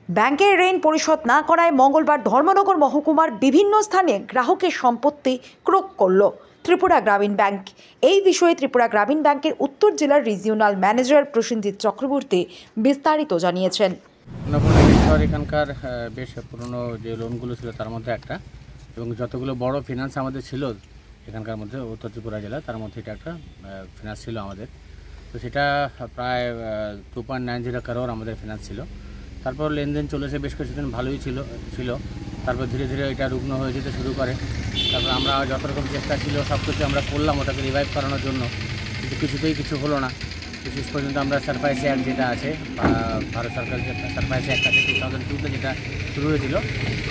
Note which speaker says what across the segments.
Speaker 1: ব্যাংকের ঋণ পরিশোধ না করায় মঙ্গলবার ধর্মনগর মহকুমার বিভিন্ন স্থানে গ্রাহকের সম্পত্তি ক্রোক করল ত্রিপুরা গ্রামীণ ব্যাংক। এই বিষয়ে ত্রিপুরা গ্রামীণ ব্যাংকের উত্তর জেলার রিজিওনাল ম্যানেজার প্রসেনজিৎ চক্রবর্তী বিস্তারিত জানিয়েছেন।
Speaker 2: এখানকার বেশ পুরনো যে লোনগুলো ছিল তার মধ্যে একটা, এবং যতগুলো বড় ফিনান্স আমাদের ছিল এখানকার মধ্যে উত্তর ত্রিপুরা জেলা, তার মধ্যে এটা একটা ফিনান্স ছিল আমাদের। তো সেটা প্রায় 2.90 করোড় আমাদের ফিনান্স ছিল। তারপর লেনদেন চলেছে বেশ কিছুদিন, ভালোই ছিল। তারপর ধীরে ধীরে এটা রুগ্ন হয়ে যেতে শুরু করে। তারপর আমরা যত রকম চেষ্টা ছিল সব কিছু আমরা করলাম ওটাকে রিভাইভ করানোর জন্য, কিন্তু কিছুতেই কিছু হলো না। শেষ পর্যন্ত আমরা সারপ্রাইজ অ্যাক্ট যেটা আছে, ভারত সরকার যে সারপ্রাইজ অ্যাক্ট আছে 2002-তে যেটা শুরু হয়েছিল,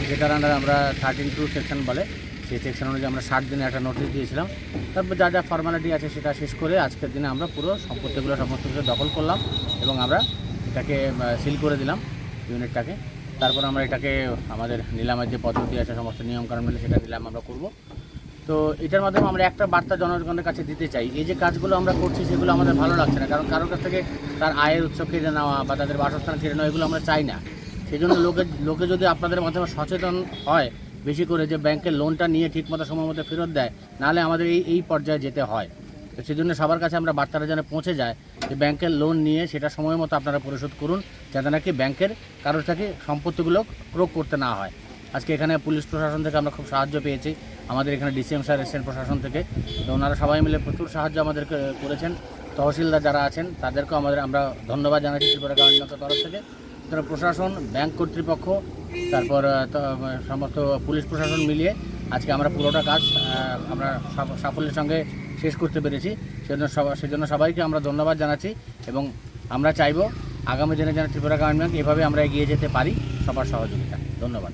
Speaker 2: যেটার আন্ডারে আমরা 13(2) সেকশন বলে, সেই সেকশন অনুযায়ী আমরা 60 দিনে একটা নোটিশ দিয়েছিলাম। তারপর যা ফর্মালিটি আছে সেটা শেষ করে আজকের দিনে আমরা পুরো সম্পত্তিগুলো সমস্ত কিছু দখল করলাম এবং আমরা এটাকে সিল করে দিলাম ইউনিটটাকে। তারপর আমরা এটাকে আমাদের নিলামের যে পদ্ধতি আছে সমস্ত নিয়মকানুন মেনে সেটা নিলাম আমরা করব। তো এটার মাধ্যমে আমরা একটা বার্তা জনগণের কাছে দিতে চাই, এই যে কাজগুলো আমরা করছি সেগুলো আমাদের ভালো লাগছে না, কারণ কারোর কাছ থেকে তার আয়ের উৎস কেড়ে নেওয়া বা তাদের বাসস্থান কেড়ে নেওয়া এগুলো আমরা চাই না। সেই জন্য লোকে যদি আপনাদের মাধ্যমে সচেতন হয় বেশি করে, যে ব্যাংকের লোনটা নিয়ে ঠিকমতো সময় মতো ফেরত দেয়, নাহলে আমাদের এই পর্যায়ে যেতে হয়। তো সেই জন্য সবার কাছে আমরা বার্তাটা যেন পৌঁছে যায় যে ব্যাংকের লোন নিয়ে সেটা সময় মতো আপনারা পরিশোধ করুন, যাতে নাকি ব্যাংকের কারোর থেকে সম্পত্তিগুলো ক্রোক করতে না হয়। আজকে এখানে পুলিশ প্রশাসন থেকে আমরা খুব সাহায্য পেয়েছি, আমাদের এখানে ডিসিএম স্যার এসেছেন প্রশাসন থেকে, তো ওনারা সবাই মিলে প্রচুর সাহায্য আমাদেরকে করেছেন। তহসিলদার যারা আছেন তাদেরকেও আমরা ধন্যবাদ জানাচ্ছি ত্রিপুরা গ্রামীণ ব্যাংকের তরফ থেকে। প্রশাসন, ব্যাংক কর্তৃপক্ষ, তারপর সমস্ত পুলিশ প্রশাসন মিলিয়ে আজকে আমরা পুরোটা কাজ আমরা সাফল্যের সঙ্গে শেষ করতে পেরেছি। সেজন্য সবাইকে আমরা ধন্যবাদ জানাচ্ছি এবং আমরা চাইব আগামী দিনে যেন ত্রিপুরা গ্রামীণ ব্যাংক এভাবে আমরা এগিয়ে যেতে পারি সবার সহযোগিতা। ধন্যবাদ।